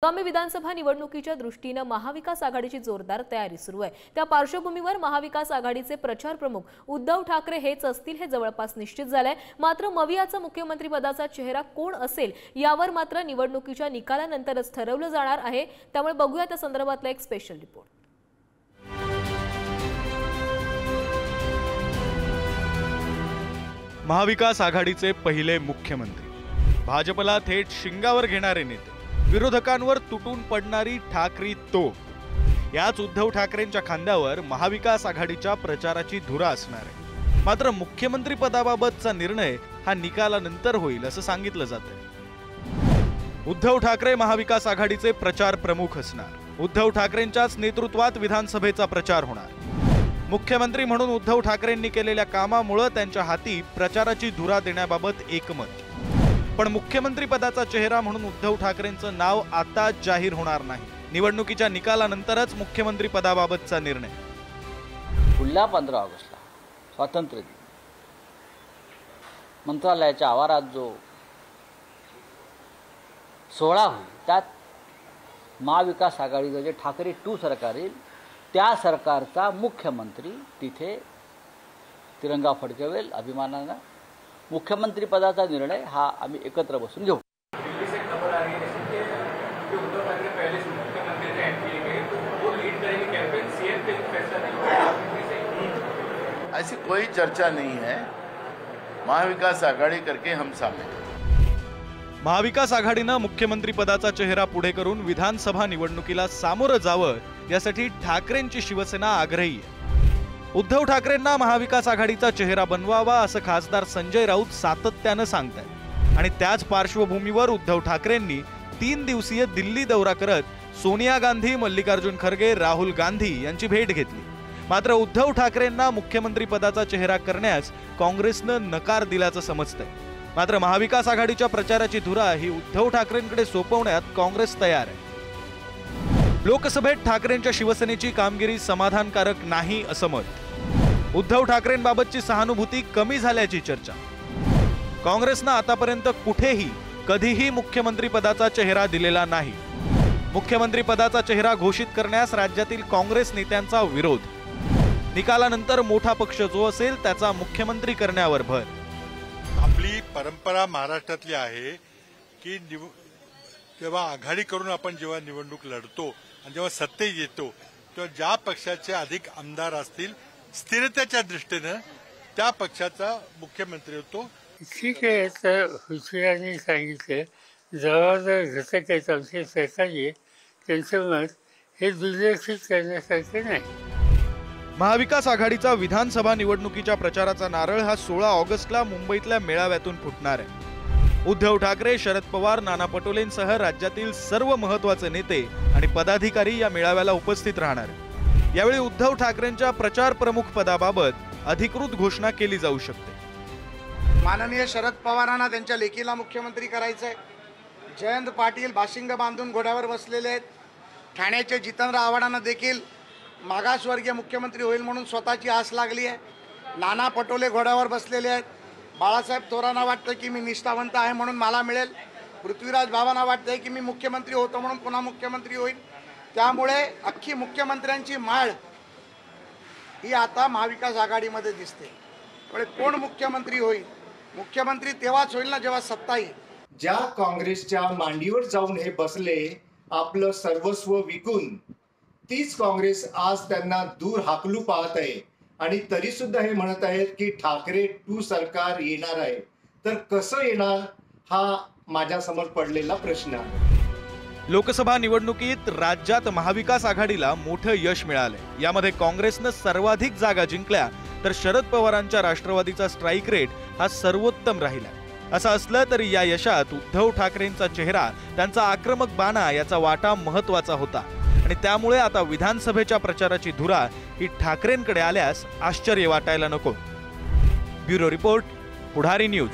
आगामी विधानसभा निवडणुकीच्या दृष्टीने महाविकास आघाडीची जोरदार तयारी सुरू आहे। त्या पार्श्वभूमीवर महाविकास आघाडीचे प्रचार प्रमुख उद्धव ठाकरे हेच असतील हे जवळपास निश्चित झालंय। मात्र मवियाचा मुख्यमंत्री पदाचा चेहरा कोण असेल यावर मात्र निवडणुकीच्या निकालानंतरच ठरवलं जाणार आहे। त्यामुळे बघूया त्या संदर्भातला एक स्पेशल रिपोर्ट। महाविकास आघाडीचे पहिले मुख्यमंत्री, भाजपला थेट शिंगावर घेणारे नेते, विरोधकांवर तुटून पडणारी ठाकरी तोफ, याच उद्धव ठाकरेंच्या खांद्यावर महाविकास आघाडीच्या प्रचाराची धुरा असणार आहे। मात्र मुख्यमंत्री पदाबाबतचा निर्णय हा निकालानंतर होईल असं सांगितलं जातंय। उद्धव ठाकरे महाविकास आघाडीचे प्रचार प्रमुख असणार। उद्धव ठाकरेंच्याच नेतृत्वात विधानसभेचा प्रचार होणार। मुख्यमंत्री म्हणून उद्धव ठाकरेंनी केलेल्या कामामुळे त्यांच्या हाती प्रचाराची धुरा देण्याबाबत एकमत। पण मुख्यमंत्री पदाचा चेहरा म्हणून उद्धव ठाकरेंचं नाव आता जाहीर होणार नाही। निवडणुकीच्या निकालानंतरच मुख्यमंत्री पदाबाबतचा निर्णय। पुढल्या 15 ऑगस्टला स्वातंत्र्य दिन मंत्रालयाच्या आवारात जो सोहळा होईल त्यात महाविकास आघाडीचं जे ठाकरे 2 सरकार येईल त्या सरकारचा मुख्यमंत्री तिथे तिरंगा फडकवेल अभिमानानं। मुख्यमंत्री पदाचा निर्णय हा आम्ही एकत्र बसून घेऊ। दिल्ली से खबर आ रही है कि उद्धव ठाकरे पहले से मुख्यमंत्री ने एमपी गए तो वो लीड करेंगे कैंपेन, सीएम पे फैसला नहीं। ऐसी कोई चर्चा नहीं है। महाविकास आघाड़ी करके हम सामने। महाविकास आघाडीनं मुख्यमंत्री पदाचा चेहरा पुढे करून विधानसभा निवडणुकीला सामोरं जावं यासाठी ठाकरेंची शिवसेना आग्रही आहे। उद्धव ठाकरेंना महाविकास आघाडीचा चेहरा बनवावा असं खासदार संजय राऊत सातत्यानं सांगतायत। आणि त्याच पार्श्वभूमीवर उद्धव ठाकरेंनी 3 दिवसीय दिल्ली दौरा करत सोनिया गांधी, मल्लिकार्जुन खरगे, राहुल गांधी यांची भेट घेतली। मात्र उद्धव ठाकरेंना मुख्यमंत्री पदाचा चेहरा करण्यास काँग्रेसनं नकार दिल्याचं समजतंय। मात्र महाविकास आघाडीच्या प्रचाराची धुरा ही उद्धव ठाकरेंकडे सोपवण्यात काँग्रेस तयार आहे। लोकसभेत ठाकरेंच्या शिवसेनेची कामगिरी समाधानकारक नाही असं मत। उद्धव ठाकरेंबाबतची सहानुभूती कमी झाल्याची चर्चा। काँग्रेसनं आतापर्यंत कुठेही कधीही मुख्यमंत्री पदाचा चेहरा दिलेला नाही। मुख्यमंत्री पदाचा चेहरा घोषित करण्यास राज्यातील काँग्रेस नेत्यांचा विरोध। निकालानंतर मोठा पक्ष जो असेल त्याचा मुख्यमंत्री करण्यावर भर। आपली परंपरा महाराष्ट्रातली आहे की जेव्हा आघाडी करून आपण जेव्हा निवडणूक लढतो आणि जेव्हा सत्तेत येतो तेव्हा ज्या पक्षाचे अधिक आमदार असतील स्थिरतेच्या दृष्टीने त्या पक्षाचा मुख्यमंत्री होतो। ठीक आहे, तर हुशियारांनी सांगितलं जबाबदार घटक आहेत आमचे सरकारी, त्यांचं मत हे दुर्लक्षित करण्यासारखे नाही। महाविकास आघाडीचा विधानसभा निवडणुकीच्या प्रचाराचा नारळ हा 16 ऑगस्टला मुंबईतल्या मेळाव्यातून फुटणार आहे। उद्धव ठाकरे, शरद पवार, नाना पटोलेंसह राज्यातील सर्व महत्त्वाचे नेते आणि पदाधिकारी या मेळाव्याला उपस्थित राहणार आहेत। यावेळी उद्धव ठाकरेंच्या प्रचार प्रमुख पदाबाबत अधिकृत घोषणा केली जाऊ शकते। माननीय शरद पवारांना त्यांच्या लेकीला मुख्यमंत्री करायचंय। जयंत पाटील बाशिंग बांधून घोड्यावर बसलेले आहेत। ठाण्याचे जितेंद्र आव्हाडांना देखील मागासवर्गीय मुख्यमंत्री होईल म्हणून स्वतःची आस लागली आहे। नाना पटोले घोड्यावर बसलेले आहेत। बाळासाहेब थोरांना वाटतं की मी निष्ठावंत आहे म्हणून मला मिळेल। पृथ्वीराज बाबांना वाटतंय की मी मुख्यमंत्री होतो म्हणून पुन्हा मुख्यमंत्री होईल। त्यामुळे अख्खी मुख्यमंत्र्यांची माळ ही आता महाविकास आघाडीमध्ये दिसते। त्यामुळे कोण मुख्यमंत्री होईल, मुख्यमंत्री तेव्हाच होईल ना जेव्हा सत्ता येईल। ज्या काँग्रेसच्या मांडीवर जाऊन हे बसले आपलं सर्वस्व विकून, तीच काँग्रेस आज त्यांना दूर हाकलू पाहत आहे आणि तरी सुद्धा हे म्हणत आहेत की ठाकरे 2 सरकार येणार आहे। तर कसं येणार हा माझ्या समोर पडलेला प्रश्न आहे। लोकसभा निवडणुकीत राज्यात महाविकास आघाडीला मोठं यश मिळालंय। यामध्ये काँग्रेसनं सर्वाधिक जागा जिंकल्या तर शरद पवारांच्या राष्ट्रवादीचा स्ट्राईक रेट हा सर्वोत्तम राहिला। असं असलं तरी या यशात उद्धव ठाकरेंचा चेहरा, त्यांचा आक्रमक बाणा याचा वाटा महत्त्वाचा होता। आणि त्यामुळे आता विधानसभेच्या प्रचाराची धुरा ही ठाकरेंकडे आल्यास आश्चर्य वाटायला नको। ब्युरो रिपोर्ट, पुढारी न्यूज।